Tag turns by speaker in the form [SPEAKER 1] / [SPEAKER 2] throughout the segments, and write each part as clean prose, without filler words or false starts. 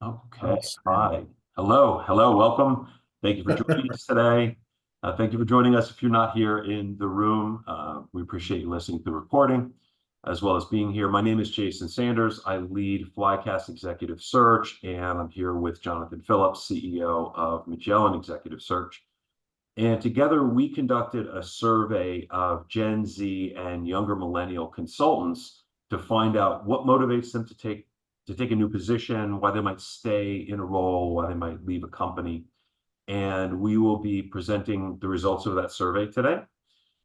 [SPEAKER 1] Okay. Hi. Hello. Welcome. Thank you for joining us today. Thank you for joining us. If you're not here in the room, we appreciate you listening to the recording as well as being here. My name is Jason Sanders. I lead Flycast Executive Search, and I'm here with Jonathan Phillips, CEO of Magellan Executive Search. And together we conducted a survey of Gen Z and younger millennial consultants to find out what motivates them to take a new position, why they might stay in a role, why they might leave a company. And we will be presenting the results of that survey today.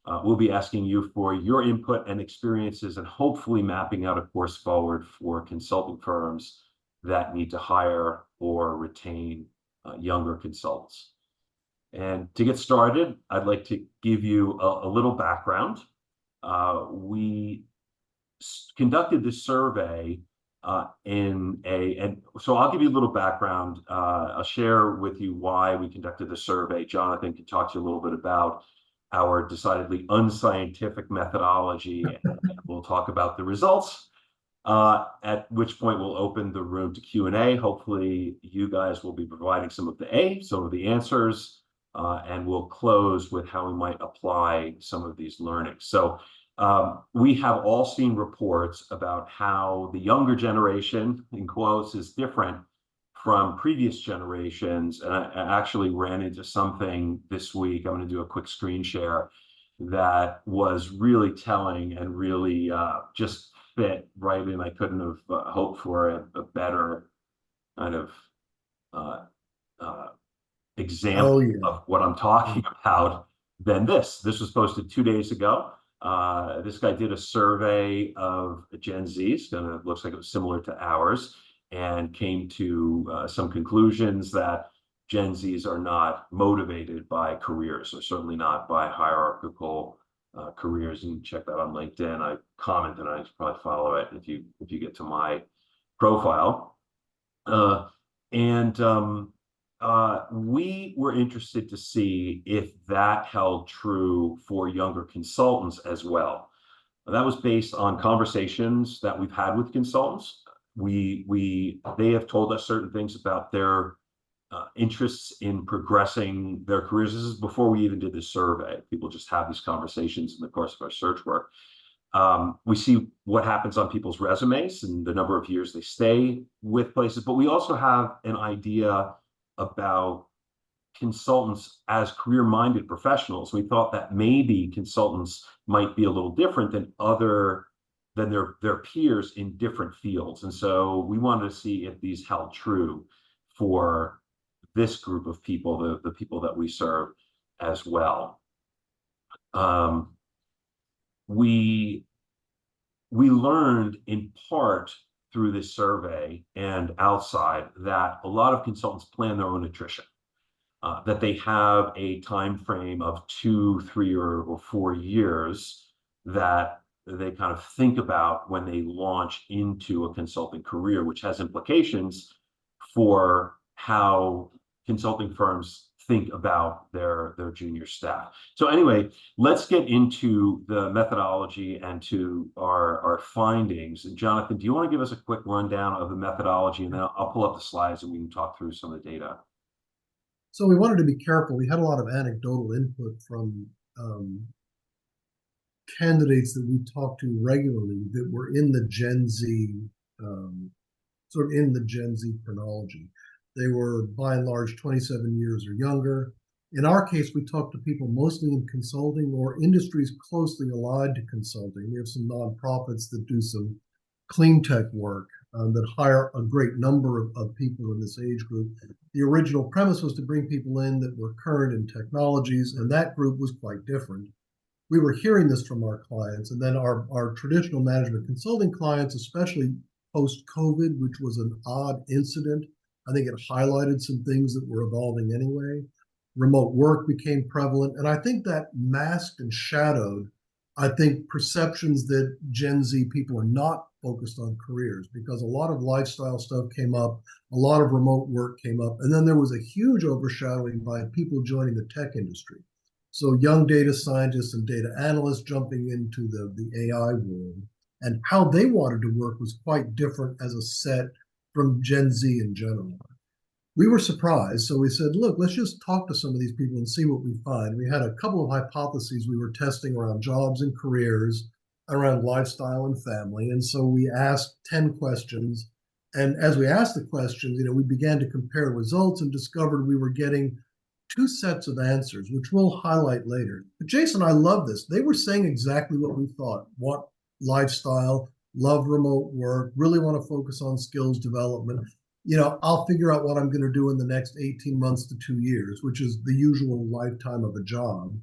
[SPEAKER 1] We'll be asking you for your input and experiences and hopefully mapping out a course forward for consulting firms that need to hire or retain younger consultants. And to get started, I'd like to give you a little background. We conducted this survey and so I'll give you a little background. I'll share with you why we conducted the survey. Jonathan can talk to you a little bit about our decidedly unscientific methodology, and we'll talk about the results. At which point we'll open the room to Q&A. Hopefully you guys will be providing some of the answers, and we'll close with how we might apply some of these learnings. So we have all seen reports about how the younger generation, in quotes, is different from previous generations. And I actually ran into something this week. I'm going to do a quick screen share that was really telling and really just fit right in. I couldn't have hoped for a better kind of example of what I'm talking about than this. This was posted 2 days ago. This guy did a survey of Gen Zs, and it looks like it was similar to ours, and came to some conclusions that Gen Zs are not motivated by careers, or certainly not by hierarchical careers. And check that on LinkedIn. I comment, and I probably follow it if you get to my profile. We were interested to see if that held true for younger consultants as well. That was based on conversations that we've had with consultants. They have told us certain things about their interests in progressing their careers. This is before we even did the survey. People just have these conversations in the course of our search work. We see what happens on people's resumes and the number of years they stay with places, but we also have an idea about consultants as career-minded professionals. We thought that maybe consultants might be a little different than their peers in different fields. And so we wanted to see if these held true for this group of people, the people that we serve as well. We learned in part through this survey and outside that a lot of consultants plan their own attrition, that they have a time frame of 2, 3, or 4 years that they kind of think about when they launch into a consulting career, which has implications for how consulting firms think about their junior staff. So anyway, let's get into the methodology and to our findings. And Jonathan, do you want to give us a quick rundown of the methodology, and then I'll pull up the slides and we can talk through some of the data.
[SPEAKER 2] So we wanted to be careful. We had a lot of anecdotal input from candidates that we talked to regularly that were in the Gen Z, sort of in the Gen Z chronology. They were, by and large, 27 years or younger. In our case, we talked to people mostly in consulting or industries closely allied to consulting. We have some nonprofits that do some clean tech work that hire a great number of people in this age group. The original premise was to bring people in that were current in technologies, and that group was quite different. We were hearing this from our clients, and then our traditional management consulting clients, especially post-COVID, which was an odd incident. I think it highlighted some things that were evolving anyway. Remote work became prevalent, and I think that masked and shadowed, I think, perceptions that Gen Z people are not focused on careers, because a lot of lifestyle stuff came up, a lot of remote work came up, and then there was a huge overshadowing by people joining the tech industry. So young data scientists and data analysts jumping into the AI world, and how they wanted to work was quite different as a set from Gen Z in general. We were surprised, so we said, look, let's just talk to some of these people and see what we find. We had a couple of hypotheses we were testing around jobs and careers, around lifestyle and family. And so we asked 10 questions. And as we asked the questions, we began to compare results and discovered we were getting two sets of answers, which we'll highlight later. But Jason, I love this. They were saying exactly what we thought. Want lifestyle, love remote work, really want to focus on skills development. I'll figure out what I'm going to do in the next 18 months to 2 years, which is the usual lifetime of a job.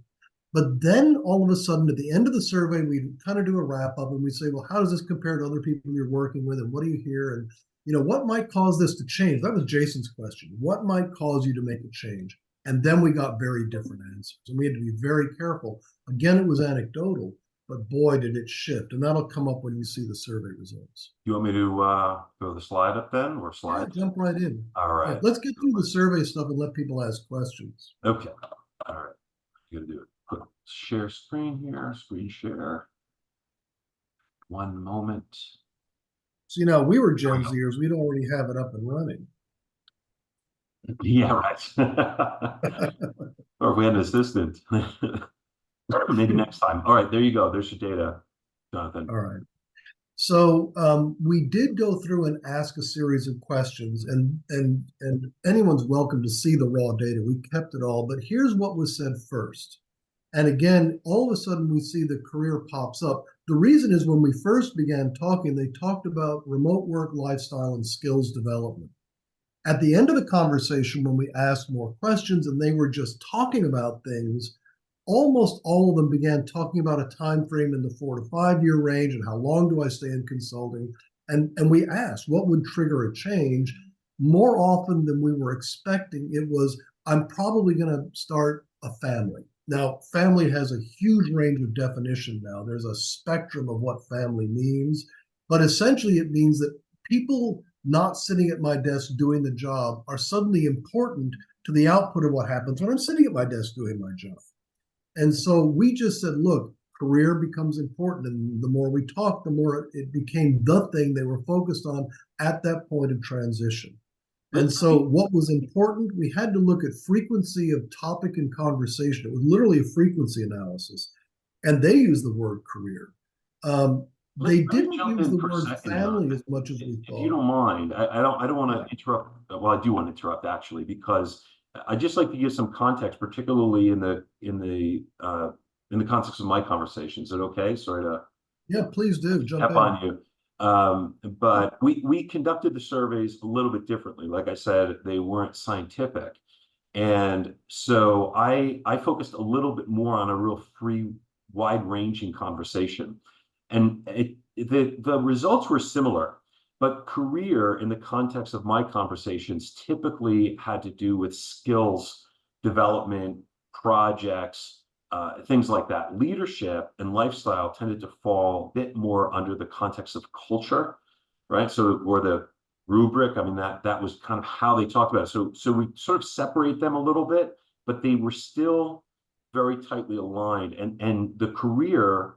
[SPEAKER 2] But then all of a sudden, at the end of the survey, we kind of do a wrap up and we say, well, how does this compare to other people you're working with? And what do you hear? And, what might cause this to change? That was Jason's question. What might cause you to make a change? And then we got very different answers. And we had to be very careful. Again, it was anecdotal, but boy, did it shift. And that'll come up when you see the survey results.
[SPEAKER 1] You want me to throw the slide up then, or slides?
[SPEAKER 2] Yeah, jump right in.
[SPEAKER 1] All right.
[SPEAKER 2] Yeah, let's get through the survey stuff and let people ask questions.
[SPEAKER 1] Okay. All right. I'm gonna do it. Quick share screen here. Screen share. One moment.
[SPEAKER 2] So we were Gen Zers. We'd already have it up and running.
[SPEAKER 1] Yeah, right. Or if we had an assistant. Maybe next time. All right, there you go. There's your data, Jonathan.
[SPEAKER 2] All right. So we did go through and ask a series of questions, and anyone's welcome to see the raw data. We kept it all, but here's what was said first. And again, all of a sudden we see the career pops up. The reason is when we first began talking, they talked about remote work lifestyle and skills development. At the end of the conversation, when we asked more questions and they were just talking about things, almost all of them began talking about a time frame in the 4 to 5 year range and how long do I stay in consulting. And we asked what would trigger a change. More often than we were expecting, it was, I'm probably going to start a family. Now, family has a huge range of definition now. There's a spectrum of what family means, but essentially it means that people not sitting at my desk doing the job are suddenly important to the output of what happens when I'm sitting at my desk doing my job. And so we just said, look, career becomes important. And the more we talked, the more it became the thing they were focused on at that point of transition. And so what was important, we had to look at frequency of topic and conversation. It was literally a frequency analysis. And they used the word career. They didn't use the word family as much as we thought.
[SPEAKER 1] If you don't mind, I don't want to interrupt. Well, I do want to interrupt actually, because I'd just like to give some context, particularly in the context of my conversation. Is it okay? Sorry to
[SPEAKER 2] please do jump
[SPEAKER 1] on you. But we conducted the surveys a little bit differently. Like I said, they weren't scientific. And so I focused a little bit more on a real free, wide-ranging conversation. And the results were similar, but career in the context of my conversations typically had to do with skills development, projects, things like that. Leadership and lifestyle tended to fall a bit more under the context of culture, right? So, or the rubric. I mean, that was kind of how they talked about it. So we sort of separate them a little bit, but they were still very tightly aligned. And the career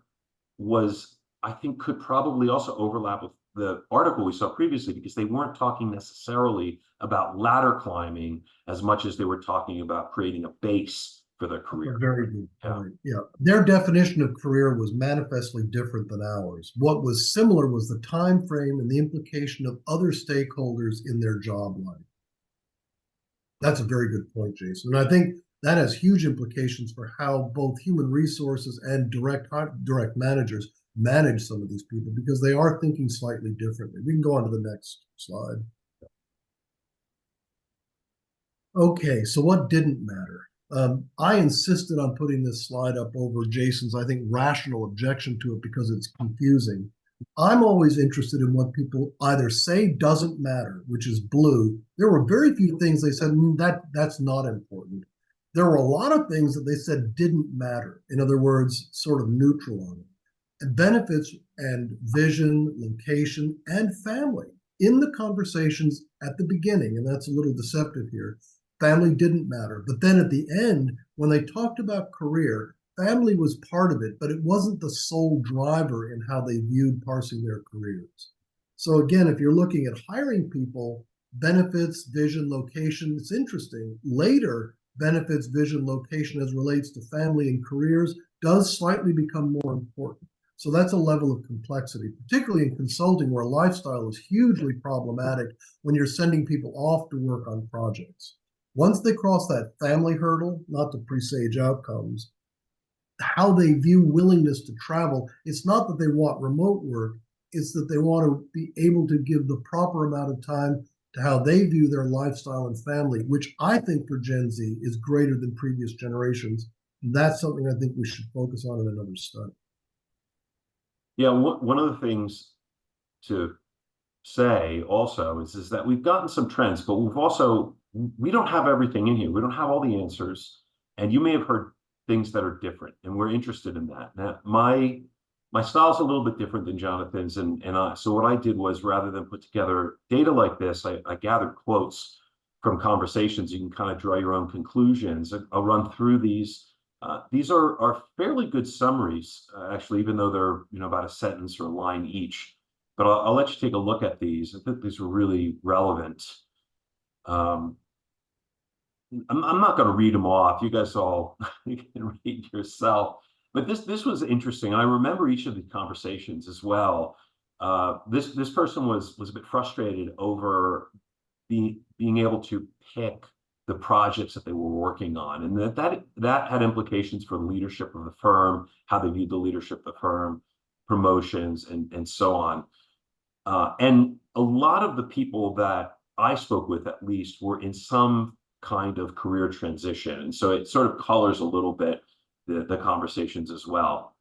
[SPEAKER 1] was, I think, could probably also overlap with the article we saw previously, because they weren't talking necessarily about ladder climbing as much as they were talking about creating a base for their career.
[SPEAKER 2] Very good point. Yeah. Their definition of career was manifestly different than ours. What was similar was the time frame and the implication of other stakeholders in their job life. That's a very good point, Jason. And I think that has huge implications for how both human resources and direct managers manage some of these people, because they are thinking slightly differently. We can go on to the next slide. Okay, so what didn't matter? I insisted on putting this slide up over Jason's, I think, rational objection to it because it's confusing. I'm always interested in what people either say doesn't matter, which is blue. There were very few things they said that's not important. There were a lot of things that they said didn't matter. In other words, sort of neutral on it. And benefits and vision, location, and family in the conversations at the beginning, and that's a little deceptive here. Family didn't matter. But then at the end, when they talked about career, family was part of it, but it wasn't the sole driver in how they viewed parsing their careers. So again, if you're looking at hiring people, benefits, vision, location, it's interesting. Later, benefits, vision, location as relates to family and careers does slightly become more important. So that's a level of complexity, particularly in consulting where lifestyle is hugely problematic when you're sending people off to work on projects. Once they cross that family hurdle, not to presage outcomes, how they view willingness to travel, it's not that they want remote work, it's that they want to be able to give the proper amount of time to how they view their lifestyle and family, which I think for Gen Z is greater than previous generations. And that's something I think we should focus on in another study.
[SPEAKER 1] Yeah, one of the things to say also is that we've gotten some trends, but we don't have everything in here. We don't have all the answers, and you may have heard things that are different, and we're interested in that. Now, my style is a little bit different than Jonathan's, so what I did was, rather than put together data like this, I gathered quotes from conversations. You can kind of draw your own conclusions. I'll run through these. These are fairly good summaries, actually, even though they're about a sentence or a line each. But I'll let you take a look at these. I think these are really relevant. I'm not going to read them off. You guys all you can read yourself. But this was interesting. I remember each of the conversations as well. This person was a bit frustrated over being able to pick the projects that they were working on, and that had implications for the leadership of the firm, how they viewed the leadership of the firm, promotions, and so on. And a lot of the people that I spoke with, at least, were in some kind of career transition. And so it sort of colors a little bit the conversations as well.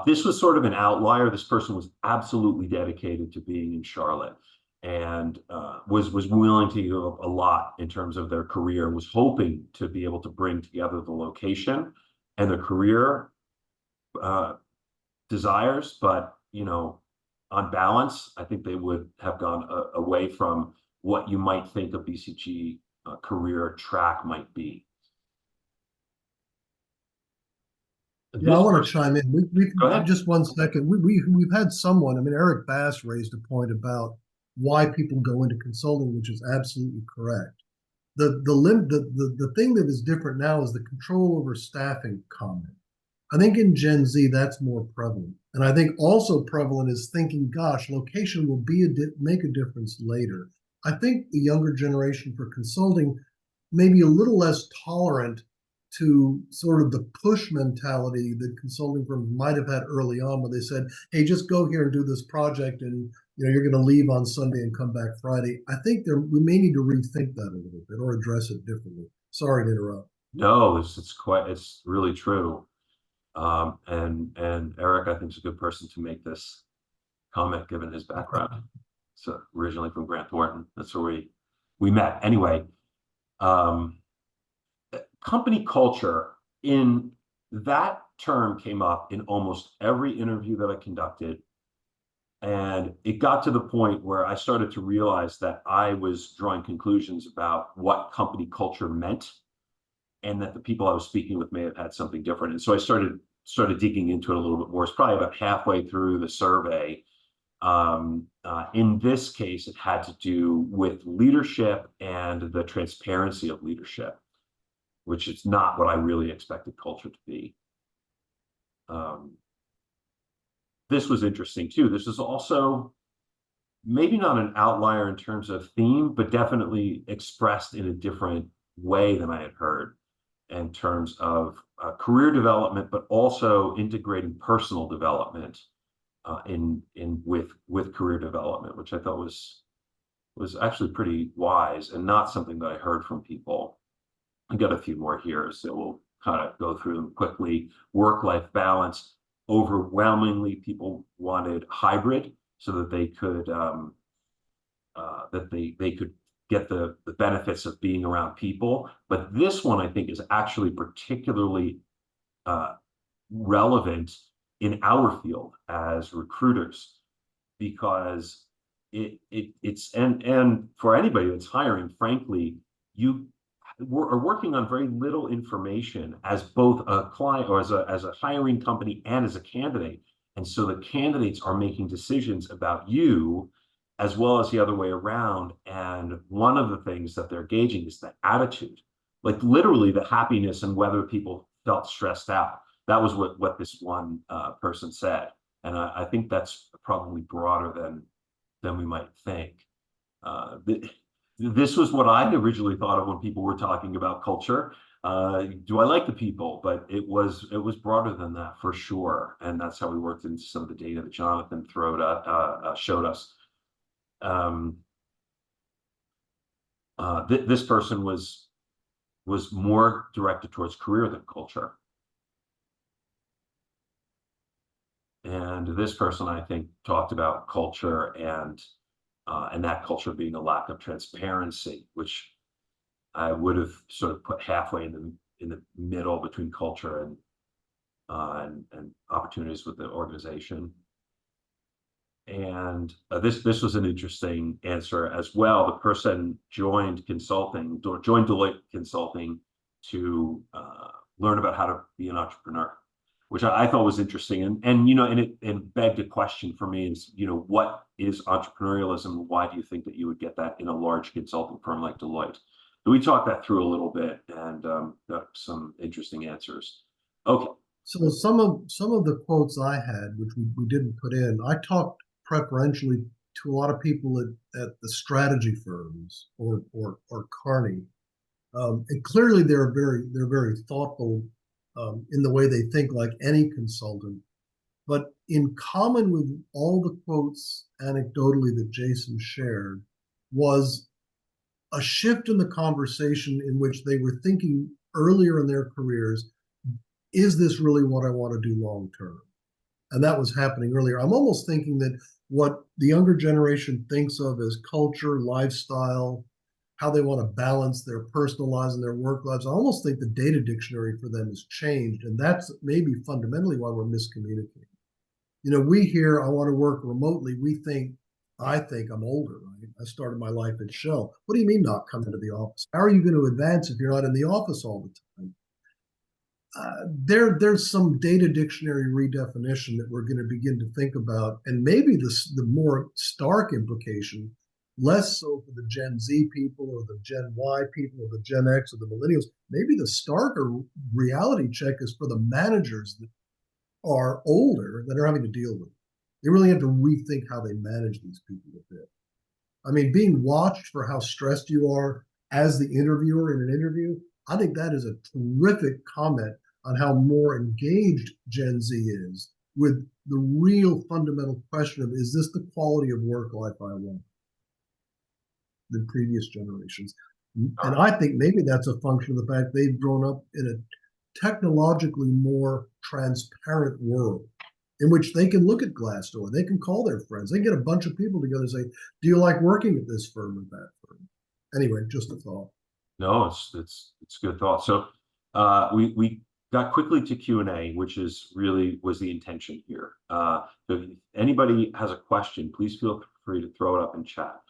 [SPEAKER 1] This was sort of an outlier. This person was absolutely dedicated to being in Charlotte and was willing to give up a lot in terms of their career, was hoping to be able to bring together the location and the career desires, but on balance, I think they would have gone away from what you might think a BCG career track might be.
[SPEAKER 2] Yeah, I want to chime in. We
[SPEAKER 1] Go ahead.
[SPEAKER 2] just 1 second. We've had someone. I mean, Eric Bass raised a point about why people go into consulting, which is absolutely correct. The thing that is different now is the control over staffing comment. I think in Gen Z that's more prevalent, and I think also prevalent is thinking, "Gosh, location will make a difference later." I think the younger generation for consulting may be a little less tolerant to sort of the push mentality that consulting firms might have had early on, when they said, "Hey, just go here and do this project, and you're going to leave on Sunday and come back Friday." I think we may need to rethink that a little bit or address it differently. Sorry to interrupt.
[SPEAKER 1] No, it's really true. And Eric, I think, is a good person to make this comment given his background. So originally from Grant Thornton, that's where we met. Anyway, company culture, in that term, came up in almost every interview that I conducted. And it got to the point where I started to realize that I was drawing conclusions about what company culture meant, and that the people I was speaking with may have had something different. And so I started digging into it a little bit more. It's probably about halfway through the survey. In this case, it had to do with leadership and the transparency of leadership, which is not what I really expected culture to be. This was interesting too. This is also maybe not an outlier in terms of theme, but definitely expressed in a different way than I had heard, in terms of career development, but also integrating personal development with career development, which I thought was actually pretty wise and not something that I heard from people. I got a few more here, so we'll kind of go through them quickly. Work-life balance. Overwhelmingly, people wanted hybrid so that they could get the benefits of being around people. But this one, I think, is actually particularly relevant in our field as recruiters, because it's and for anybody that's hiring, frankly, you are working on very little information as both a client or as a hiring company and as a candidate. And so the candidates are making decisions about you as well as the other way around. And one of the things that they're gauging is the attitude, like literally the happiness and whether people felt stressed out. That was what this one person said. And I think that's probably broader than we might think. This was what I originally thought of when people were talking about culture. Do I like the people? But it was broader than that for sure, and that's how we worked into some of the data that Jonathan showed us. This person was more directed towards career than culture, and this person I think talked about culture and that culture being a lack of transparency, which I would have sort of put halfway in the middle between culture and opportunities with the organization. And this was an interesting answer as well. The person joined Deloitte Consulting to learn about how to be an entrepreneur, which I thought was interesting. And begged a question for me is, what is entrepreneurialism? Why do you think that you would get that in a large consulting firm like Deloitte? So we talked that through a little bit and got some interesting answers. Okay.
[SPEAKER 2] So some of the quotes I had, which we didn't put in, I talked preferentially to a lot of people at the strategy firms or Carney. And clearly they're very thoughtful in the way they think, like any consultant. But in common with all the quotes anecdotally that Jason shared was a shift in the conversation in which they were thinking earlier in their careers, is this really what I want to do long term? And that was happening earlier. I'm almost thinking that what the younger generation thinks of as culture, lifestyle, how they want to balance their personal lives and their work lives, I almost think the data dictionary for them has changed. And that's maybe fundamentally why we're miscommunicating. We hear, I want to work remotely. I think I'm older, right? I started my life at Shell. What do you mean not coming to the office? How are you going to advance if you're not in the office all the time? There's some data dictionary redefinition that we're going to begin to think about, and maybe the more stark implication, less so for the Gen Z people or the Gen Y people or the Gen X or the millennials. Maybe the starker reality check is for the managers that are older that are having to deal with it. They really have to rethink how they manage these people a bit. I mean, being watched for how stressed you are as the interviewer in an interview, I think that is a terrific comment on how more engaged Gen Z is with the real fundamental question of, is this the quality of work life I want than previous generations? And I think maybe that's a function of the fact they've grown up in a technologically more transparent world in which they can look at Glassdoor, they can call their friends, they can get a bunch of people together and say, do you like working at this firm or that firm? Anyway, just a thought.
[SPEAKER 1] No, it's good thought. So we got quickly to Q&A, which was the intention here. If anybody has a question, please feel free to throw it up in chat.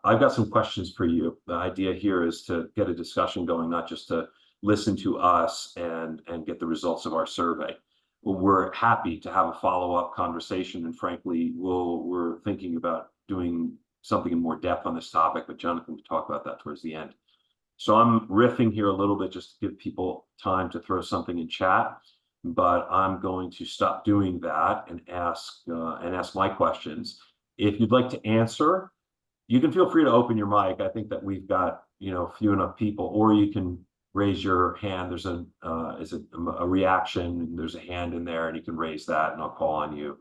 [SPEAKER 1] I've got some questions for you. The idea here is to get a discussion going, not just to listen to us and get the results of our survey. We're happy to have a follow-up conversation, and frankly, we're thinking about doing something in more depth on this topic, but Jonathan can talk about that towards the end. So I'm riffing here a little bit just to give people time to throw something in chat, but I'm going to stop doing that and ask my questions. If you'd like to answer, you can feel free to open your mic. I think that we've got few enough people, or you can raise your hand. There's a reaction. There's a hand in there, and you can raise that, and I'll call on you,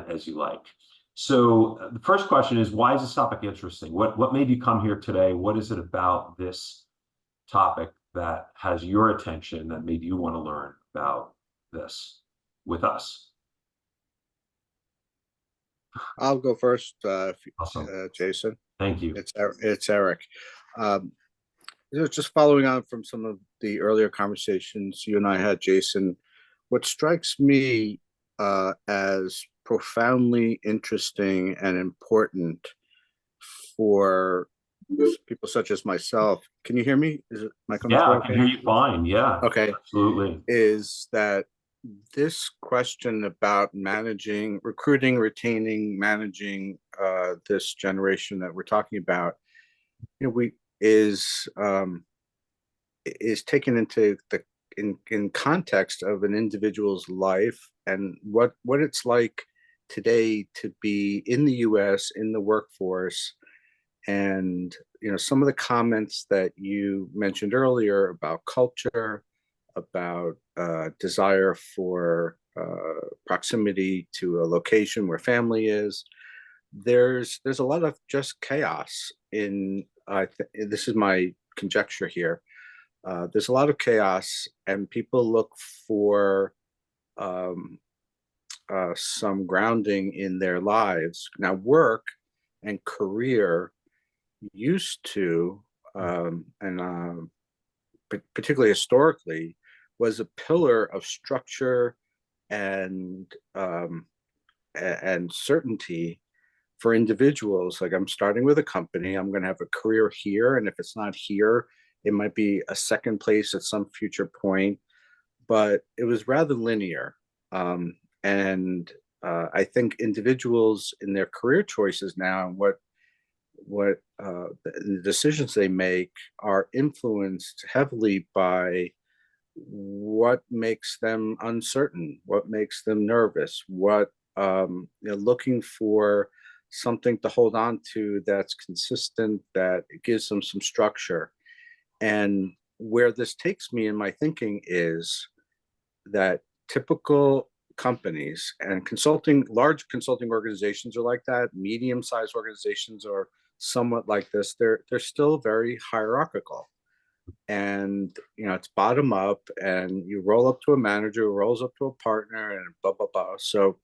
[SPEAKER 1] as you like. So the first question is, why is this topic interesting? What made you come here today? What is it about this topic that has your attention that made you want to learn about this with us?
[SPEAKER 3] I'll go first,
[SPEAKER 1] Awesome.
[SPEAKER 3] Jason.
[SPEAKER 1] Thank you.
[SPEAKER 3] It's Eric. Just following on from some of the earlier conversations you and I had, Jason, what strikes me as profoundly interesting and important for people such as myself. Can you hear me? Is it my coming
[SPEAKER 1] Yeah,
[SPEAKER 3] through
[SPEAKER 1] I can
[SPEAKER 3] okay?
[SPEAKER 1] hear you fine. Yeah.
[SPEAKER 3] Okay.
[SPEAKER 1] Absolutely.
[SPEAKER 3] Is that this question about managing, recruiting, retaining, managing this generation that we're talking about, we is taken into the in context of an individual's life and what it's like today to be in the US in the workforce. And some of the comments that you mentioned earlier about culture, about desire for proximity to a location where family is, there's a lot of just chaos in this is my conjecture here. There's a lot of chaos, and people look for um, some grounding in their lives. Now, work and career used to, particularly historically, was a pillar of structure and and certainty for individuals. Like, I'm starting with a company, I'm going to have a career here, and if it's not here, it might be a second place at some future point. But it was rather linear, and I think individuals in their career choices now and the decisions they make are influenced heavily by what makes them uncertain, what makes them nervous, what looking for something to hold on to that's consistent, that gives them some structure. And where this takes me in my thinking is that typical companies and large consulting organizations are like that, medium-sized organizations are somewhat like this. They're still very hierarchical, and it's bottom up, and you roll up to a manager who rolls up to a partner, and blah blah blah. So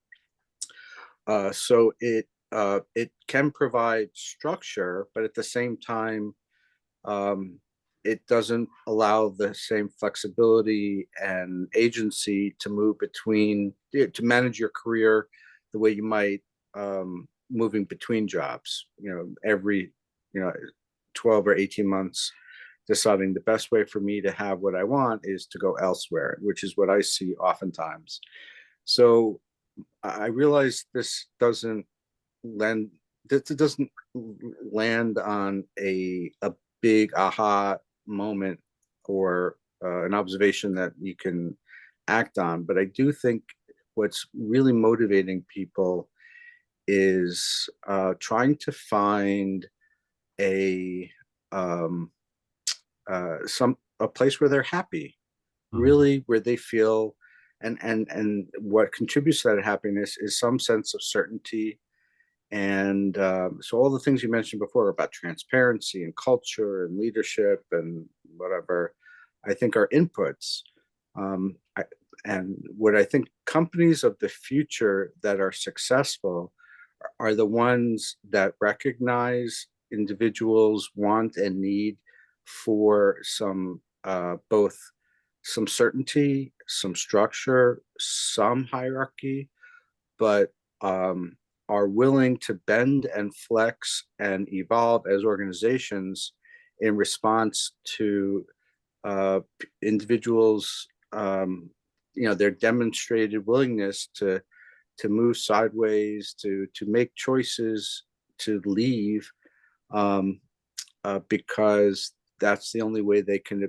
[SPEAKER 3] it can provide structure, but at the same time, um, it doesn't allow the same flexibility and agency to move between, to manage your career the way you might moving between jobs. Every 12 or 18 months, deciding the best way for me to have what I want is to go elsewhere, which is what I see oftentimes. So I realize lend this doesn't land on a big aha moment or an observation that you can act on. But I do think what's really motivating people is trying to find a um, a place where they're happy, really, where they feel, and what contributes to that happiness is some sense of certainty. And so all the things you mentioned before about transparency and culture and leadership and whatever, I think are inputs. And what I think companies of the future that are successful are the ones that recognize individuals' want and need for some both some certainty, some structure, some hierarchy, but are willing to bend and flex and evolve as organizations in response to individuals, their demonstrated willingness to move sideways, to make choices, to leave, because that's the only way they can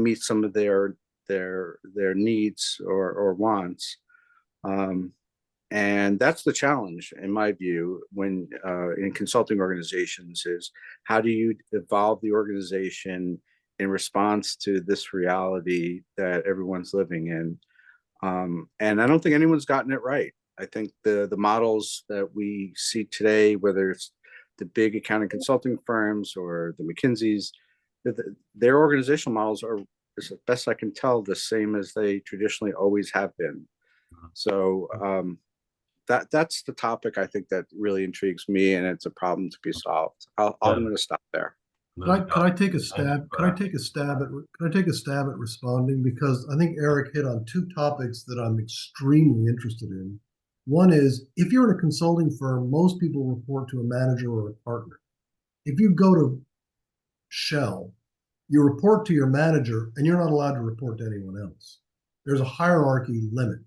[SPEAKER 3] meet some of their needs or wants. And that's the challenge, in my view, when in consulting organizations, is how do you evolve the organization in response to this reality that everyone's living in? And I don't think anyone's gotten it right. I think the models that we see today, whether it's the big accounting consulting firms or the McKinseys, their organizational models are, as best I can tell, the same as they traditionally always have been. So that's the topic I think that really intrigues me, and it's a problem to be solved. I'm going to stop there.
[SPEAKER 2] Could I take a stab? Could I take a stab at responding? Because I think Eric hit on two topics that I'm extremely interested in. One is, if you're in a consulting firm, most people report to a manager or a partner. If you go to Shell, you report to your manager, and you're not allowed to report to anyone else. there's a hierarchy limit.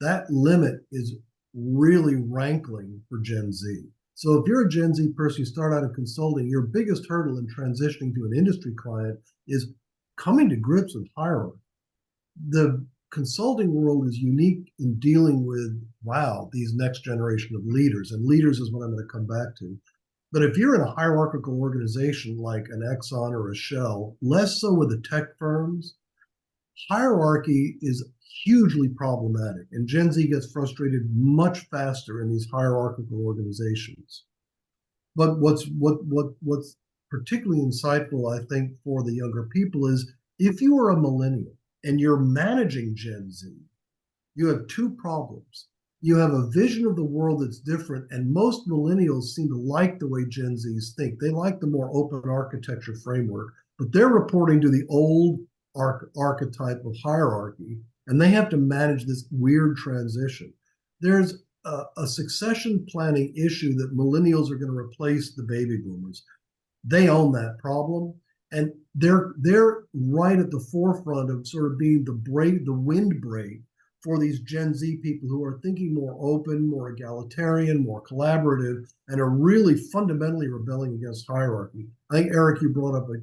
[SPEAKER 2] That limit is really rankling for Gen Z. So if you're a Gen Z person, you start out in consulting, your biggest hurdle in transitioning to an industry client is coming to grips with hierarchy. The consulting world is unique in dealing with, wow, these next generation of leaders, and leaders is what I'm going to come back to. But if you're in a hierarchical organization like an Exxon or a Shell, less so with the tech firms, hierarchy is hugely problematic, and Gen Z gets frustrated much faster in these hierarchical organizations. But what's particularly insightful, I think, for the younger people is if you are a millennial and you're managing Gen Z, you have two problems. You have a vision of the world that's different, and most millennials seem to like the way Gen Zs think. They like the more open architecture framework, but they're reporting to the old archetype of hierarchy, and they have to manage this weird transition. There's a succession planning issue that millennials are going to replace the baby boomers. They own that problem, and they're right at the forefront of sort of being the windbreak for these Gen Z people who are thinking more open, more egalitarian, more collaborative, and are really fundamentally rebelling against hierarchy. I think, Eric, you brought up a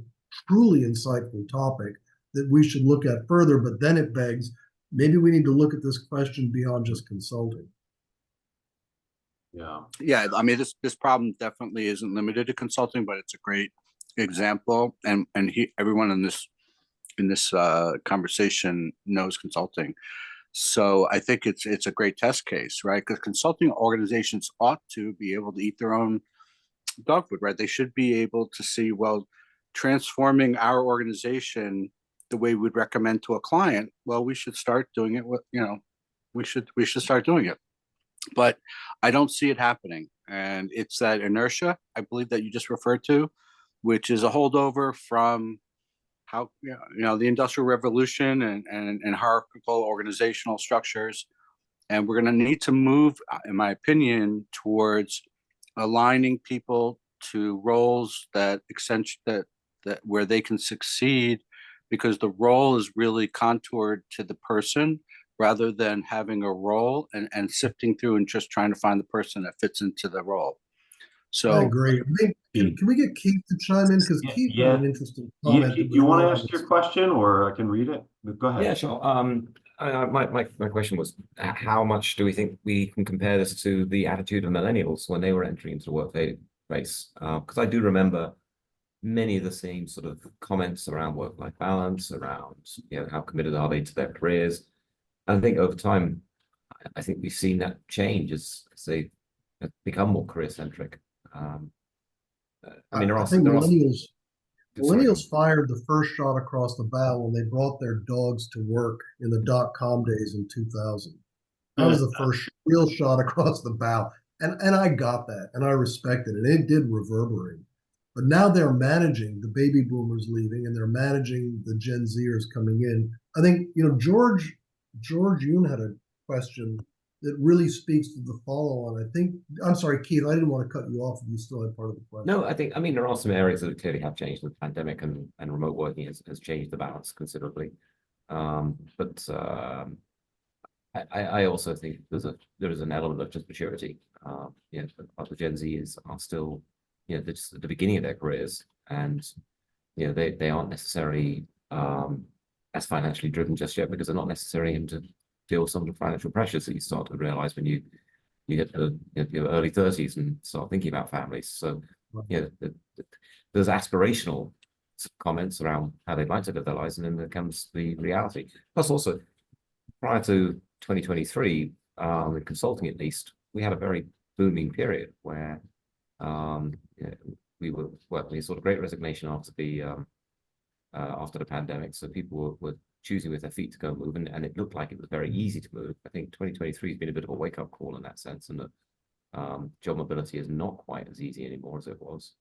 [SPEAKER 2] truly insightful topic that we should look at further, but then it begs, maybe we need to look at this question beyond just consulting.
[SPEAKER 3] Yeah, I mean, this problem definitely isn't limited to consulting, but it's a great example. And everyone in this conversation knows consulting. So I think it's a great test case, right? Because consulting organizations ought to be able to eat their own dog food, right? They should be able to see, well, transforming our organization the way we'd recommend to a client, well, we should start doing it with, we should start doing it. But I don't see it happening. And it's that inertia, I believe, that you just referred to, which is a holdover from how, the Industrial Revolution and hierarchical organizational structures. And we're going to need to move, in my opinion, towards aligning people to roles that where they can succeed, because the role is really contoured to the person rather than having a role and sifting through and just trying to find the person that fits into the role. So
[SPEAKER 2] I agree. Can we get Keith to chime in? Because Keith had an interesting comment.
[SPEAKER 1] You want to ask your question, or I can read it? Go ahead.
[SPEAKER 4] Yeah, sure. My question was, how much do we think we can compare this to the attitude of millennials when they were entering into the workplace? Because I do remember many of the same sort of comments around work-life balance, around how committed are they to their careers. I think over time, I think we've seen that change as they become more career-centric. I mean,
[SPEAKER 2] I think millennials fired the first shot across the bow when they brought their dogs to work in the .com days in 2000. That was the first real shot across the bow. And I got that, and I respected it. It did reverberate. But now they're managing the baby boomers leaving, and they're managing the Gen Zers coming in. I think, George Yoon had a question that really speaks to the follow-on. I'm sorry, Keith, I didn't want to cut you off if you still had part of the question.
[SPEAKER 4] No, I mean, there are some areas that clearly have changed. The pandemic and remote working has changed the balance considerably. But I also think there is an element of just maturity. The Gen Zs are still, they're just at the beginning of their careers, and they aren't necessarily as financially driven just yet, because they're not necessarily into deal with some of the financial pressures that you start to realize when you get to your early 30s and start thinking about families. So there's aspirational comments around how they'd like to live their lives, and then there comes the reality. Plus, also prior to 2023, in consulting at least, we had a very booming period where we were working sort of great resignation after the pandemic. So people were choosing with their feet to go move, and it looked like it was very easy to move. I think 2023 has been a bit of a wake-up call in that sense, and that job mobility is not quite as easy anymore as it was.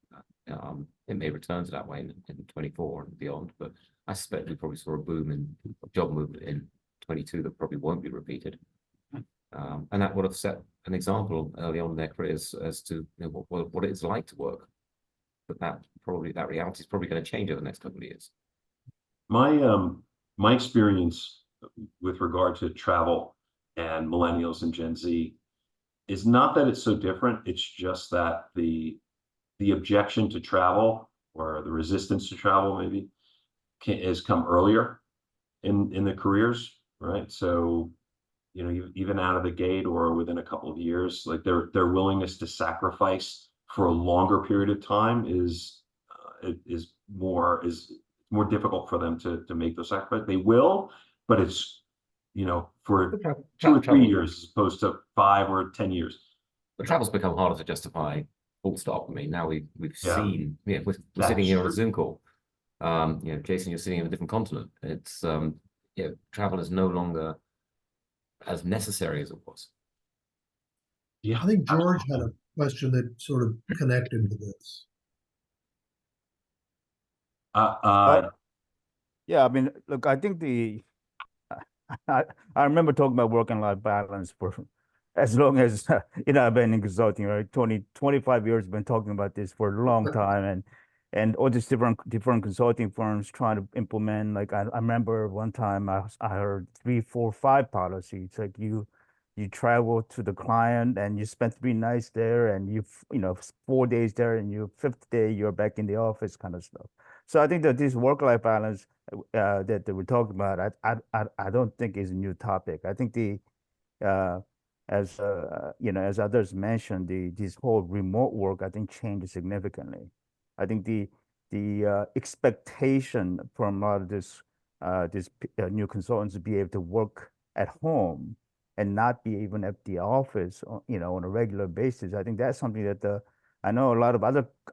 [SPEAKER 4] It may return to that way in 24 and beyond, but I suspect we probably saw a boom in job movement in 22 that probably won't be repeated. And that would have set an example early on in their careers as to what it's like to work. But that reality is probably going to change over the next couple of years.
[SPEAKER 1] My experience with regard to travel and millennials and Gen Z is not that it's so different. It's just that the objection to travel or the resistance to travel maybe has come earlier in the careers, right? So, you know, even out of the gate or within a couple of years, like their willingness to sacrifice for a longer period of time is more difficult for them to make those sacrifices. They will, but it's, you know, for 2 or 3
[SPEAKER 4] Travel,
[SPEAKER 1] years as opposed to 5 or 10 years.
[SPEAKER 4] the travel's become harder to justify. Full stop. I mean, now we've
[SPEAKER 1] Yeah.
[SPEAKER 4] seen. Yeah, we're
[SPEAKER 1] That's
[SPEAKER 4] sitting here on a
[SPEAKER 1] true.
[SPEAKER 4] Zoom call. You know, Jason, you're sitting in a different continent. It's yeah, travel is no longer as necessary as it was.
[SPEAKER 1] Yeah,
[SPEAKER 2] I think George had
[SPEAKER 1] absolutely.
[SPEAKER 2] a question that sort of connected to this.
[SPEAKER 1] Uh,
[SPEAKER 5] I
[SPEAKER 1] uh,
[SPEAKER 5] yeah, I mean, look, I think I, I remember talking about work-and-life balance for as long as you know I've been in consulting, right? 25 years, been talking about this for a long time, and all these different consulting firms trying to implement. Like I remember one time I heard 3, 4, 5 policies. Like you travel to the client and you spend 3 nights there, and you know 4 days there, and your 5th day you're back in the office, kind of stuff. So I think that this work-life balance that we're talking about, I don't think is a new topic. I think uh, as you know, as others mentioned, this whole remote work, I think, changed significantly. I think the expectation from a lot of this new consultants to be able to work at home and not be even at the office, you know, on a regular basis. I think that's something that I know a lot of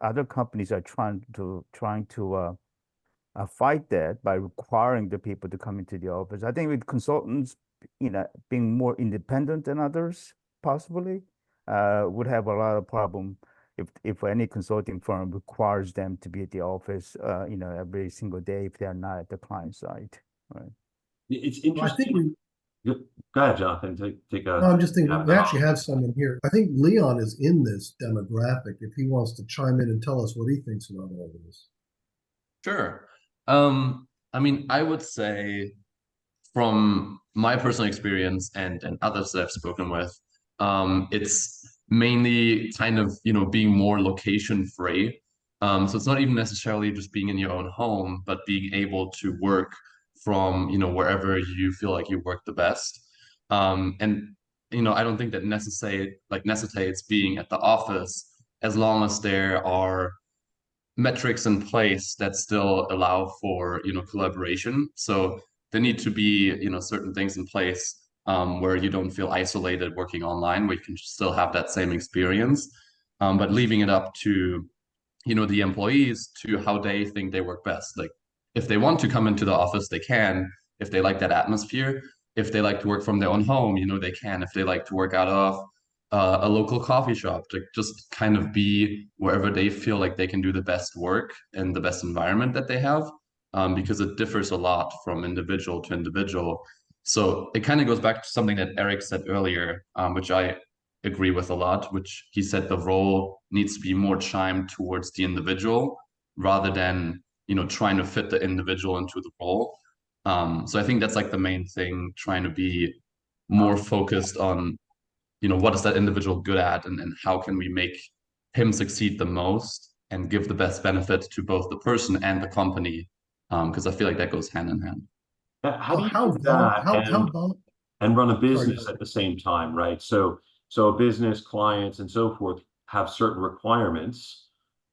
[SPEAKER 5] other companies are trying to fight that by requiring the people to come into the office. I think with consultants, you know, being more independent than others, possibly, would have a lot of problem if any consulting firm requires them to be at the office, you know, every single day if they're not at the client site, right?
[SPEAKER 1] it's
[SPEAKER 2] Well, I think
[SPEAKER 1] interesting. Go ahead, Jonathan. Take
[SPEAKER 2] no,
[SPEAKER 1] a.
[SPEAKER 2] I'm just thinking,
[SPEAKER 1] have
[SPEAKER 2] we
[SPEAKER 1] the
[SPEAKER 2] actually
[SPEAKER 1] hop.
[SPEAKER 2] have someone here. I think Leon is in this demographic. If he wants to chime in and tell us what he thinks about all of this.
[SPEAKER 6] Sure. I mean, I would say from my personal experience and others that I've spoken with, it's mainly kind of, you know, being more location free. So it's not even necessarily just being in your own home, but being able to work from, you know, wherever you feel like you work the best. And you know, I don't think that necessitates being at the office as long as there are metrics in place that still allow for, you know, collaboration. So there need to be, you know, certain things in place where you don't feel isolated working online, where you can still have that same experience, but leaving it up to, you know, the employees to how they think they work best. Like if they want to come into the office, they can. If they like that atmosphere, if they like to work from their own home, you know, they can. If they like to work out of a local coffee shop, to just kind of be wherever they feel like they can do the best work and the best environment that they have, because it differs a lot from individual to individual. So it kind of goes back to something that Eric said earlier, which I agree with a lot, which he said the role needs to be more chimed towards the individual rather than, you know, trying to fit the individual into the role. So I think that's like the main thing, trying to be more focused on, you know, what is that individual good at, and how can we make him succeed the most and give the best benefit to both the person and the company, because I feel like that goes hand in hand.
[SPEAKER 1] How
[SPEAKER 2] Well,
[SPEAKER 1] do you do that and run a
[SPEAKER 2] sorry,
[SPEAKER 1] business at the same time, right? So a business, clients, and so forth have certain requirements.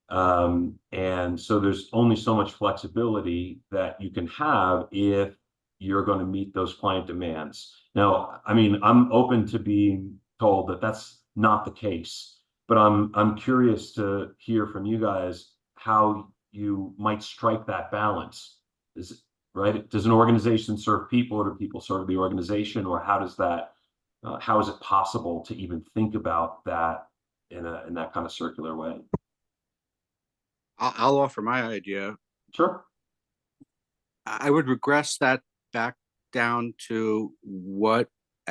[SPEAKER 1] And so there's only so much flexibility that you can have if you're going to meet those client demands. Now, I mean, I'm open to being told that that's not the case, but I'm curious to hear from you guys how you might strike that balance. Is right? Does an organization serve people, or do people serve the organization, or how does that? How is it possible to even think about that in that kind of circular way?
[SPEAKER 3] I'll offer my idea.
[SPEAKER 1] Sure.
[SPEAKER 3] I would regress that back down to what,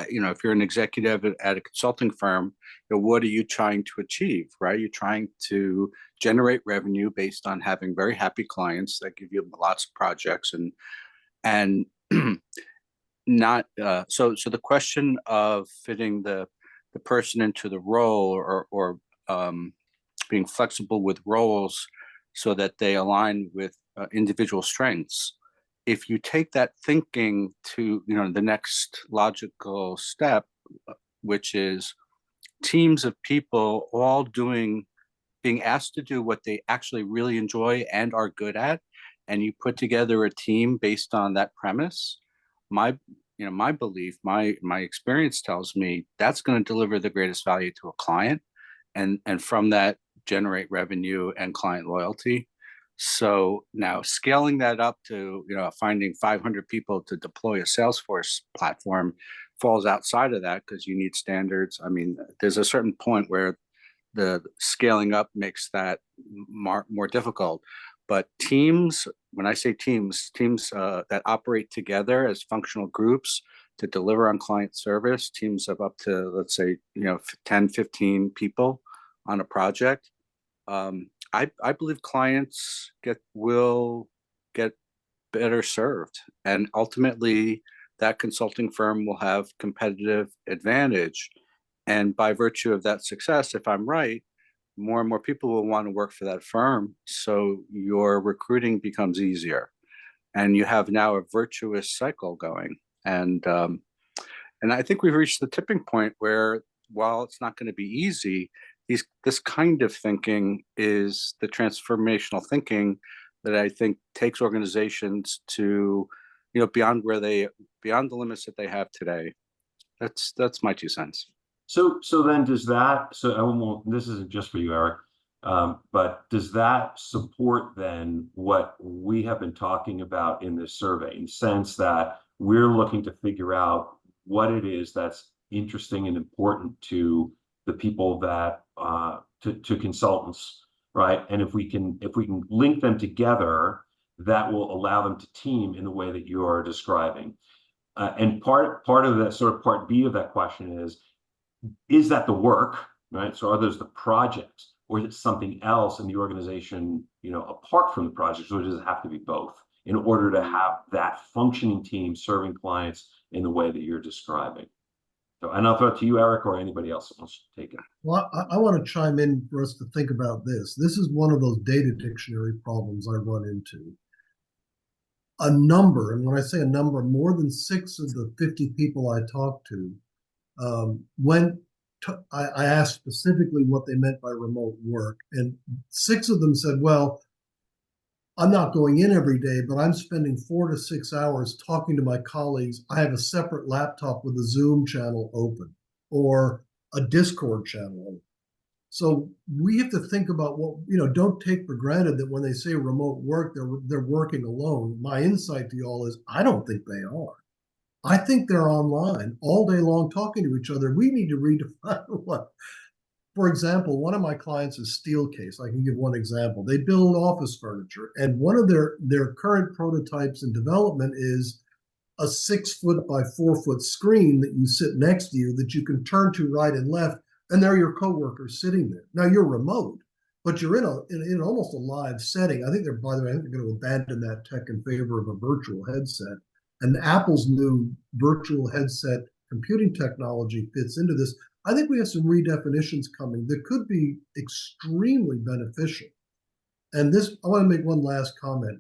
[SPEAKER 3] you know, if you're an executive at a consulting firm, you know, what are you trying to achieve, right? You're trying to generate revenue based on having very happy clients that give you lots of projects, and not so the question of fitting the person into the role or being flexible with roles so that they align with individual strengths. If you take that thinking to the next logical step, which is teams of people all being asked to do what they actually really enjoy and are good at, and you put together a team based on that premise, my belief, my experience tells me that's going to deliver the greatest value to a client, and from that generate revenue and client loyalty. So now scaling that up to finding 500 people to deploy a Salesforce platform falls outside of that because you need standards. I mean, there's a certain point where the scaling up makes that more difficult. But teams, when I say teams that operate together as functional groups to deliver on client service, teams of up to, let's say, 10, 15 people on a project, I believe clients will get better served. And ultimately, that consulting firm will have competitive advantage. And by virtue of that success, if I'm right, more and more people will want to work for that firm. So your recruiting becomes easier. And you have now a virtuous cycle going. And I think we've reached the tipping point where, while it's not going to be easy, this kind of thinking is the transformational thinking that I think takes organizations to, beyond the limits that they have today. That's my 2 cents.
[SPEAKER 1] So then does that, this isn't just for you, Eric, but does that support then what we have been talking about in this survey, in the sense that we're looking to figure out what it is that's interesting and important to the people that to consultants, right? And if we can link them together, that will allow them to team in the way that you are describing. And part of that, sort of part B of that question is that the work, right? So are those the projects, or is it something else in the organization, apart from the projects, or does it have to be both in order to have that functioning team serving clients in the way that you're describing? So, and I'll throw it to you, Eric, or anybody else that wants to take it.
[SPEAKER 2] Well, I want to chime in for us to think about this. This is one of those data dictionary problems I run into. A number, and when I say a number, more than 6 of the 50 people I talked to I asked specifically what they meant by remote work, and 6 of them said, well, I'm not going in every day, but I'm spending 4 to 6 hours talking to my colleagues. I have a separate laptop with a Zoom channel open or a Discord channel open. So we have to think about don't take for granted that when they say remote work, they're working alone. My insight to y'all is I don't think they are. I think they're online all day long talking to each other. We need to redefine what. For example, one of my clients is Steelcase. I can give one example. They build office furniture, and one of their current prototypes in development is a 6-foot by 4-foot screen that you sit next to you that you can turn to right and left, and there are your coworkers sitting there. Now you're remote, but you're in almost a live setting. I think they're going to abandon that tech in favor of a virtual headset. And Apple's new virtual headset computing technology fits into this. I think we have some redefinitions coming that could be extremely beneficial. And I want to make one last comment.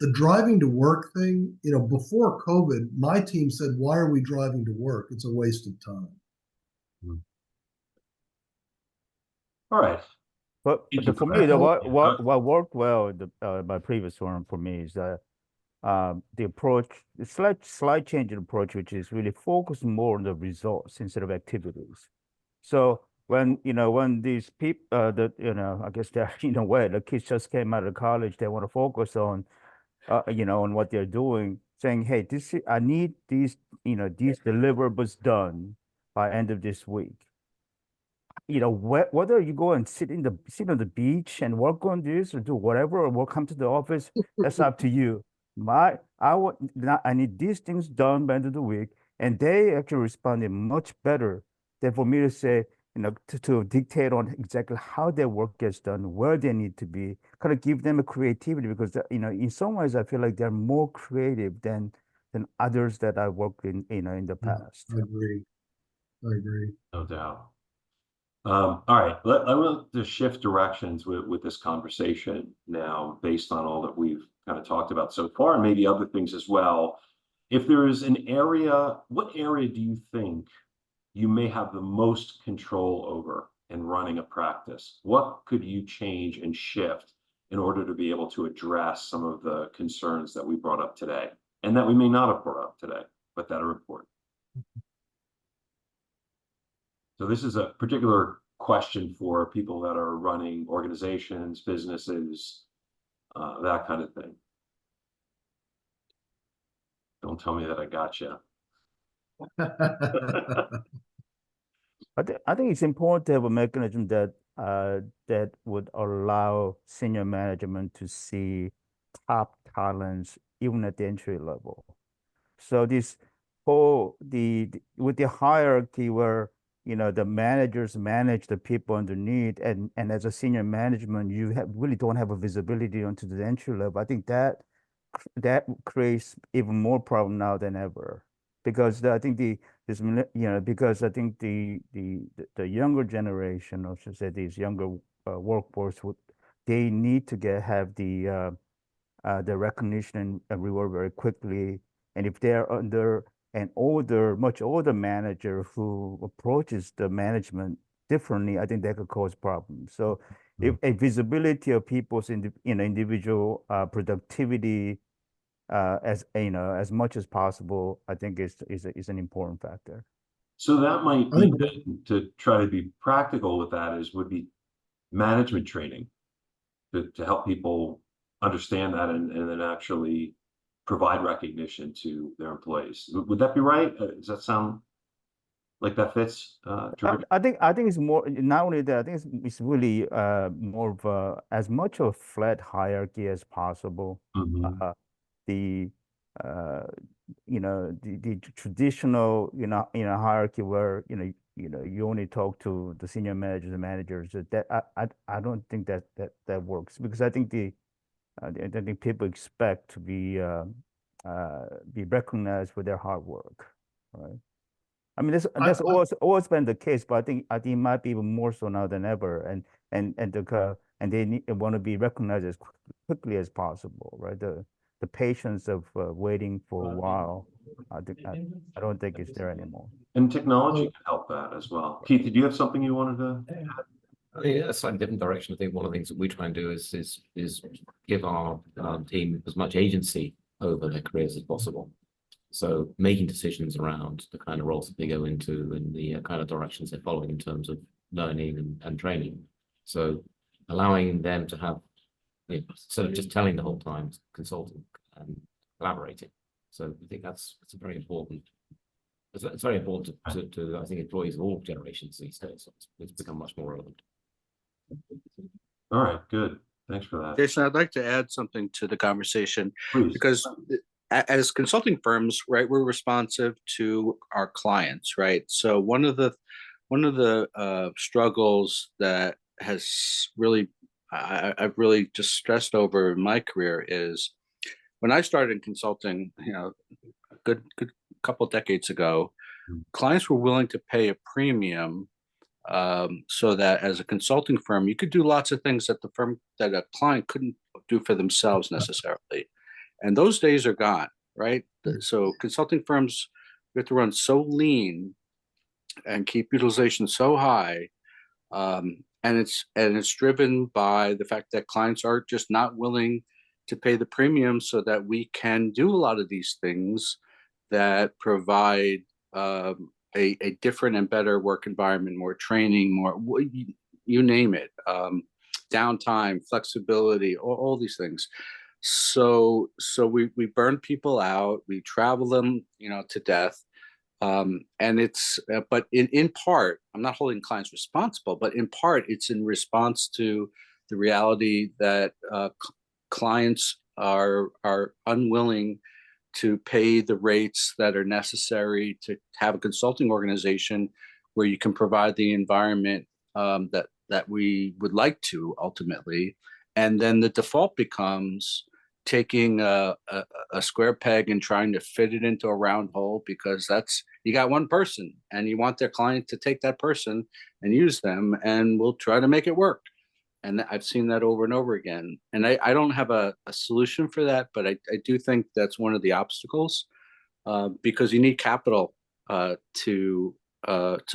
[SPEAKER 2] The driving to work thing, before COVID, my team said, why are we driving to work? It's a waste of time.
[SPEAKER 1] All right.
[SPEAKER 5] But for me, what worked well my previous firm for me is that the approach, the slight change in approach, which is really focus more on the results instead of activities. So when these people, I guess they're in a way the kids just came out of college, they want to focus on, on what they're doing, saying, hey, I need these deliverables done by end of this week. Whether you go and sit on the beach and work on this or do whatever, or come to the office, that's up to you. I need these things done by the end of the week, and they actually responded much better than for me to say, to dictate on exactly how their work gets done, where they need to be, kind of give them a creativity, because in some ways I feel like they're more creative than than others that I worked in the past.
[SPEAKER 2] I agree. I agree.
[SPEAKER 1] No doubt. All right, I want to shift directions with this conversation now, based on all that we've kind of talked about so far, and maybe other things as well. If there is an area, what area do you think you may have the most control over in running a practice? What could you change and shift in order to be able to address some of the concerns that we brought up today, and that we may not have brought up today, but that are important? So this is a particular question for people that are running organizations, businesses, that kind of thing. Don't tell me that I got you.
[SPEAKER 5] I think it's important to have a mechanism that that would allow senior management to see top talents even at the entry level. So this whole with the hierarchy where the managers manage the people underneath, and as a senior management you really don't have a visibility onto the entry level. I think that creates even more problem now than ever, because I think because I think the younger generation, or should say these younger workforce, they need to have the recognition and reward very quickly. And if they're under an much older manager who approaches the management differently, I think that could cause problems. So if a visibility of people's individual productivity as much as possible, I think is an important factor.
[SPEAKER 1] So that might be to try to be practical with that would be management training to help people understand that and then actually provide recognition to their employees. Would that be right? Does that sound like that fits?
[SPEAKER 5] I think it's more, not only that, I think it's really more of as much of a flat hierarchy as possible.
[SPEAKER 1] Mhm.
[SPEAKER 5] The the traditional hierarchy where you only talk to the senior managers and managers, that I don't think that works, because I think I think people expect to be recognized for their hard work, right? I mean, that's always been the case, but I think it might be even more so now than ever, and they want to be recognized as quickly as possible, right? The patience of waiting for a while, I don't think it's there anymore.
[SPEAKER 1] And technology can help that as well. Keith, did you have something you wanted to add?
[SPEAKER 4] Yeah, a slightly different direction. I think one of the things that we try and do is give our team as much agency over their careers as possible. So making decisions around the kind of roles that they go into and the kind of directions they're following in terms of learning and training. So allowing them to have, sort of just telling the whole time, consulting and collaborating. So I think that's very important. It's very important to I think employees of all generations these days. So it's become much more relevant.
[SPEAKER 1] All right, good. Thanks for that.
[SPEAKER 3] Jason, I'd like to add something to the conversation.
[SPEAKER 1] Please.
[SPEAKER 3] Because as consulting firms, right, we're responsive to our clients, right? So one of the struggles that has really I've really just stressed over in my career is when I started in consulting, a good couple decades ago, clients were willing to pay a premium so that as a consulting firm, you could do lots of things that a client couldn't do for themselves necessarily. And those days are gone, right? So consulting firms have to run so lean and keep utilization so high. And it's driven by the fact that clients are just not willing to pay the premium so that we can do a lot of these things that provide a different and better work environment, more training, more, you name it, downtime, flexibility, all these things. So we burn people out, we travel them, to death. And it's, but in part, I'm not holding clients responsible, but in part, it's in response to the reality that clients are unwilling to pay the rates that are necessary to have a consulting organization where you can provide the environment that we would like to ultimately. And then the default becomes taking a square peg and trying to fit it into a round hole, because you got one person and you want their client to take that person and use them, and we'll try to make it work. And I've seen that over and over again. And I don't have a solution for that, but I do think that's one of the obstacles, because you need capital to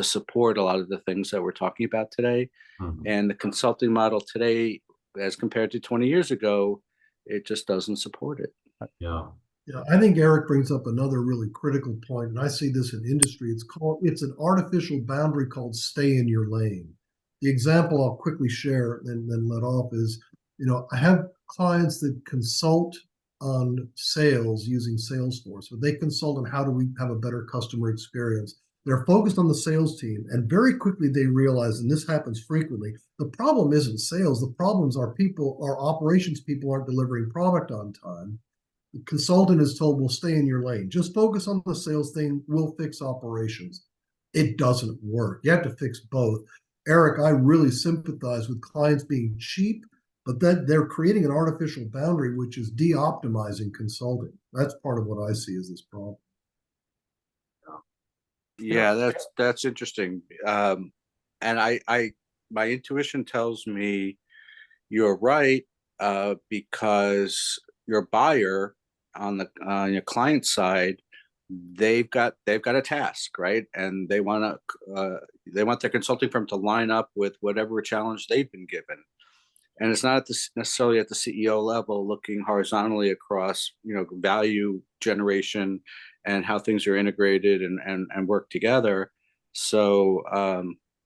[SPEAKER 3] support a lot of the things that we're talking about today.
[SPEAKER 1] Mhm.
[SPEAKER 3] And the consulting model today, as compared to 20 years ago, it just doesn't support it.
[SPEAKER 1] Yeah.
[SPEAKER 2] Yeah, I think Eric brings up another really critical point, and I see this in industry. It's an artificial boundary called stay in your lane. The example I'll quickly share and then let off is, I have clients that consult on sales using Salesforce, but they consult on how do we have a better customer experience. They're focused on the sales team, and very quickly they realize, and this happens frequently, the problem isn't sales. The problems are our operations people aren't delivering product on time. The consultant is told, we'll stay in your lane. Just focus on the sales thing. We'll fix operations. It doesn't work. You have to fix both. Eric, I really sympathize with clients being cheap, but then they're creating an artificial boundary, which is de-optimizing consulting. That's part of what I see as this problem.
[SPEAKER 3] Yeah, that's interesting. And my intuition tells me you're right, because your buyer on your client side, they've got a task, right? And they want their consulting firm to line up with whatever challenge they've been given. And it's not necessarily at the CEO level, looking horizontally across, value generation and how things are integrated and work together. So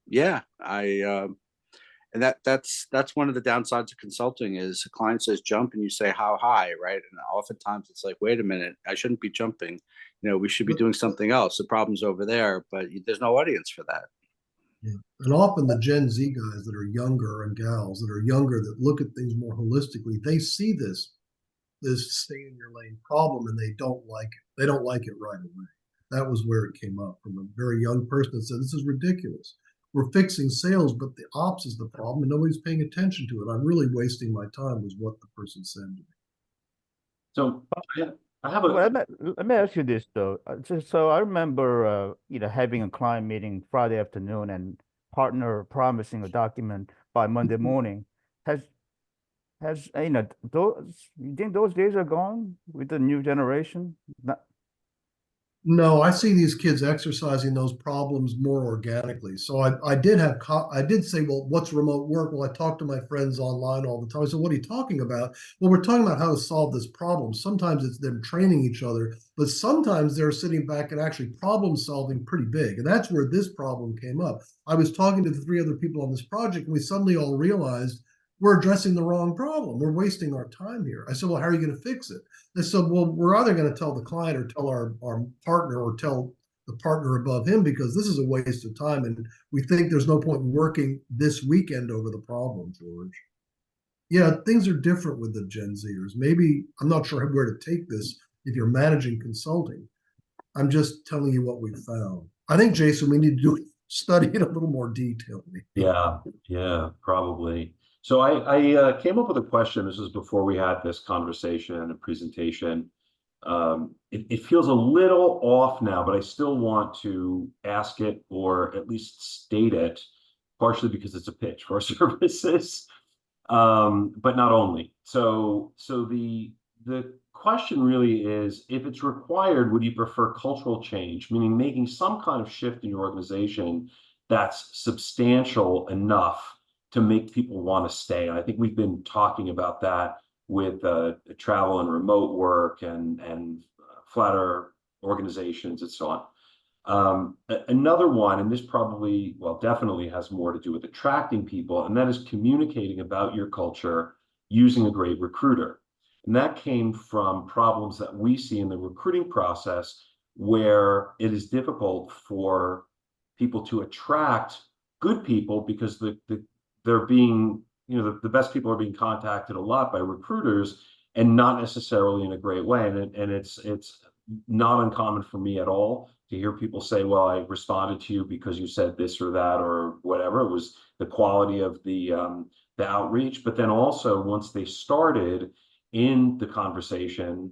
[SPEAKER 3] yeah, and that's one of the downsides of consulting is a client says jump and you say how high, right? And oftentimes it's like, wait a minute, I shouldn't be jumping. We should be doing something else. The problem's over there, but there's no audience for that.
[SPEAKER 2] Yeah. And often the Gen Z guys that are younger and gals that are younger that look at things more holistically, they see this stay in your lane problem and they don't like it. They don't like it right away. That was where it came up from a very young person that said, this is ridiculous. We're fixing sales, but the ops is the problem and nobody's paying attention to it. I'm really wasting my time, was what the person said to me.
[SPEAKER 1] So I have
[SPEAKER 5] Well,
[SPEAKER 1] a,
[SPEAKER 5] let me ask you this though. So I remember, having a client meeting Friday afternoon and partner promising a document by Monday morning. Has those? You think those days are gone with the new generation? Not,
[SPEAKER 2] No, I see these kids exercising those problems more organically. So I did say, well, what's remote work? Well, I talk to my friends online all the time. I said, what are you talking about? Well, we're talking about how to solve this problem. Sometimes it's them training each other, but sometimes they're sitting back and actually problem solving pretty big. And that's where this problem came up. I was talking to the three other people on this project, and we suddenly all realized we're addressing the wrong problem. We're wasting our time here. I said, well, how are you going to fix it? They said, well, we're either going to tell the client or tell our partner or tell the partner above him, because this is a waste of time. And we think there's no point in working this weekend over the problem, George. Yeah, things are different with the Gen Zers. Maybe I'm not sure where to take this if you're managing consulting. I'm just telling you what we found. I think, Jason, we need to study it a little more detail.
[SPEAKER 1] yeah, probably. So I came up with a question. This was before we had this conversation and presentation. It feels a little off now, but I still want to ask it or at least state it, partially because it's a pitch for our services, but not only. So the question really is, if it's required, would you prefer cultural change, meaning making some kind of shift in your organization that's substantial enough to make people want to stay? And I think we've been talking about that with travel and remote work and flatter organizations and so on. Another one, and this probably, well, definitely has more to do with attracting people, and that is communicating about your culture using a great recruiter. And that came from problems that we see in the recruiting process, where it is difficult for people to attract good people because they're being, the best people are being contacted a lot by recruiters and not necessarily in a great way. And it's not uncommon for me at all to hear people say, well, I responded to you because you said this or that or whatever. It was the quality of the outreach. But then also once they started, in the conversation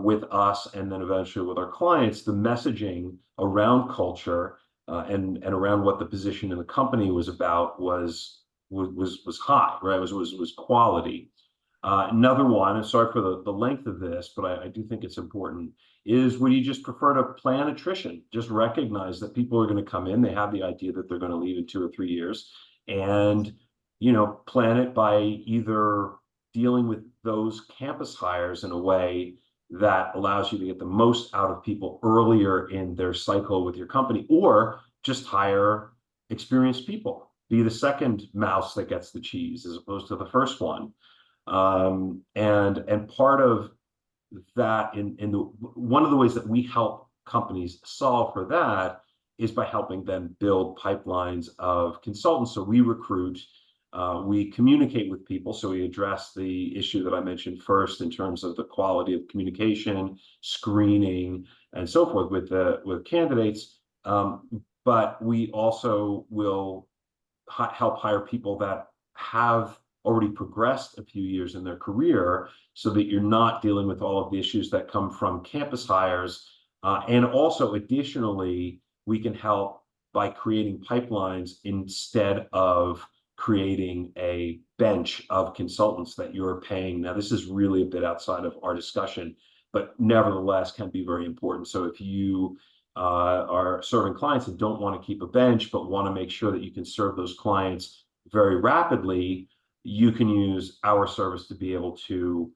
[SPEAKER 1] with us, and then eventually with our clients, the messaging around culture and around what the position in the company was about was high, right? Was quality. Another one, and sorry for the length of this, but I do think it's important, is would you just prefer to plan attrition? Just recognize that people are going to come in, they have the idea that they're going to leave in 2 or 3 years, and plan it by either dealing with those campus hires in a way that allows you to get the most out of people earlier in their cycle with your company, or just hire experienced people. Be the second mouse that gets the cheese as opposed to the first one. And part of that one of the ways that we help companies solve for that is by helping them build pipelines of consultants. So we recruit, we communicate with people. So we address the issue that I mentioned first in terms of the quality of communication, screening, and so forth with candidates. But we also will help hire people that have already progressed a few years in their career, so that you're not dealing with all of the issues that come from campus hires. And also, additionally, we can help by creating pipelines instead of creating a bench of consultants that you're paying. Now, this is really a bit outside of our discussion, but nevertheless can be very important. So if you are serving clients and don't want to keep a bench, but want to make sure that you can serve those clients very rapidly, you can use our service to be able to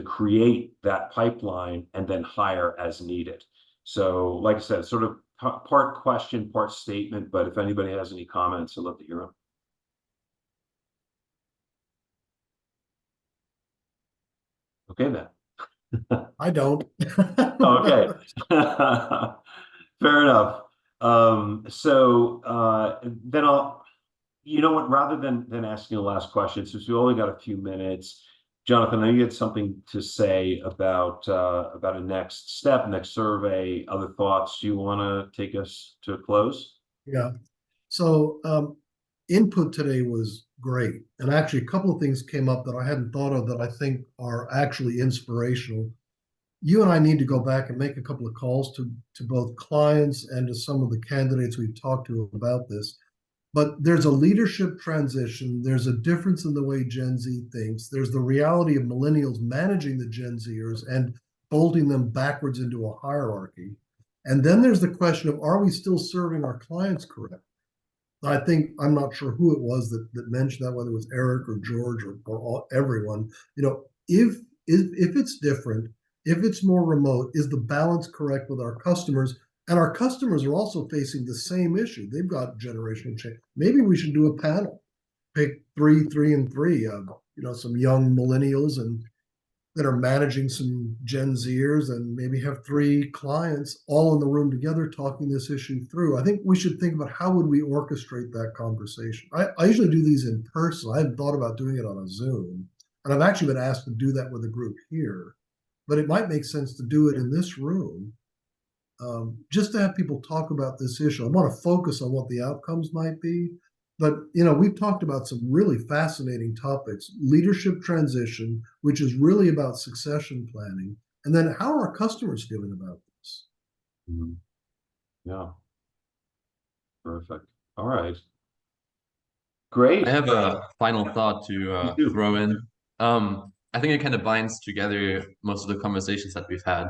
[SPEAKER 1] create that pipeline and then hire as needed. So, like I said, sort of part question, part statement. But if anybody has any comments, I'd love to hear them. Okay, then.
[SPEAKER 2] I don't.
[SPEAKER 1] Okay. Fair enough. So then you know what, rather than asking the last question, since we only got a few minutes, Jonathan, I know you had something to say about a next step, next survey, other thoughts. Do you want to take us to a close?
[SPEAKER 2] Yeah. So input today was great. And actually, a couple of things came up that I hadn't thought of that I think are actually inspirational. You and I need to go back and make a couple of calls to both clients and to some of the candidates we've talked to about this. But there's a leadership transition. There's a difference in the way Gen Z thinks. There's the reality of millennials managing the Gen Zers and bolting them backwards into a hierarchy. And then there's the question of, are we still serving our clients correct? I think, I'm not sure who it was that mentioned that, whether it was Eric or George or everyone. If it's different, if it's more remote, is the balance correct with our customers? And our customers are also facing the same issue. They've got generational change. Maybe we should do a panel, pick three, and three of some young millennials and that are managing some Gen Zers, and maybe have 3 clients all in the room together talking this issue through. I think we should think about how would we orchestrate that conversation. I usually do these in person. I hadn't thought about doing it on a Zoom, and I've actually been asked to do that with a group here, but it might make sense to do it in this room. Just to have people talk about this issue. I want to focus on what the outcomes might be, but we've talked about some really fascinating topics: leadership transition, which is really about succession planning, and then how are our customers feeling about this?
[SPEAKER 1] Mm-hmm. Yeah, perfect. All right, great.
[SPEAKER 6] I have a final thought to throw in. I think it kind of binds together most of the conversations that we've had.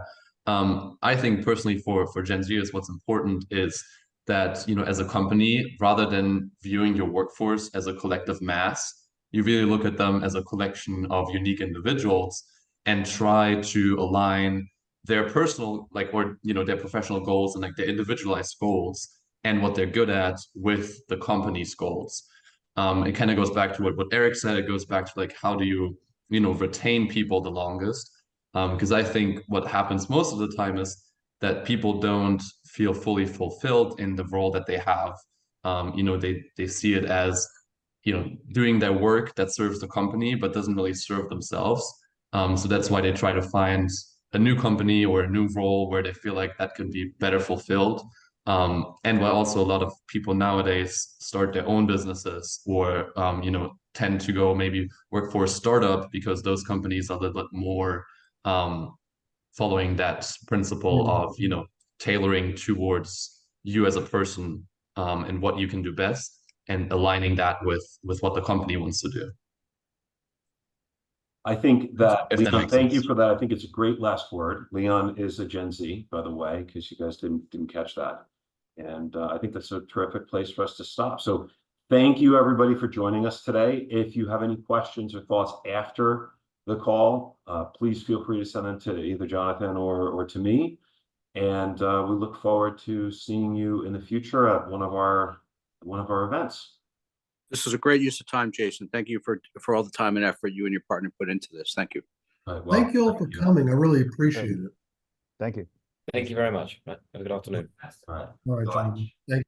[SPEAKER 6] I think personally for Gen Zers, what's important is that, as a company, rather than viewing your workforce as a collective mass, you really look at them as a collection of unique individuals and try to align their personal, their professional goals and their individualized goals and what they're good at with the company's goals. It kind of goes back to what Eric said. It goes back to how do you retain people the longest? Because I think what happens most of the time is that people don't feel fully fulfilled in the role that they have. They see it as doing their work that serves the company but doesn't really serve themselves. So that's why they try to find a new company or a new role where they feel like that could be better fulfilled. And why also a lot of people nowadays start their own businesses or tend to go maybe work for a startup because those companies are a little bit more following that principle of, you know, tailoring towards you as a person and what you can do best, and aligning that with what the company wants to do.
[SPEAKER 1] I think that,
[SPEAKER 6] If that
[SPEAKER 1] Leon,
[SPEAKER 6] makes
[SPEAKER 1] thank you
[SPEAKER 6] sense.
[SPEAKER 1] for that. I think it's a great last word. Leon is a Gen Z, by the way, because you guys didn't catch that. And I think that's a terrific place for us to stop. So thank you, everybody, for joining us today. If you have any questions or thoughts after the call, please feel free to send them to either Jonathan or to me. And we look forward to seeing you in the future at one of our events.
[SPEAKER 3] This is a great use of time, Jason. Thank you for all the time and effort you and your partner put into this. Thank you.
[SPEAKER 1] All right, well,
[SPEAKER 2] Thank you all for coming. I really appreciate it.
[SPEAKER 5] Thank you.
[SPEAKER 4] Thank you very much. Have a good afternoon.
[SPEAKER 1] All right.
[SPEAKER 2] All right, gentlemen. Thank you.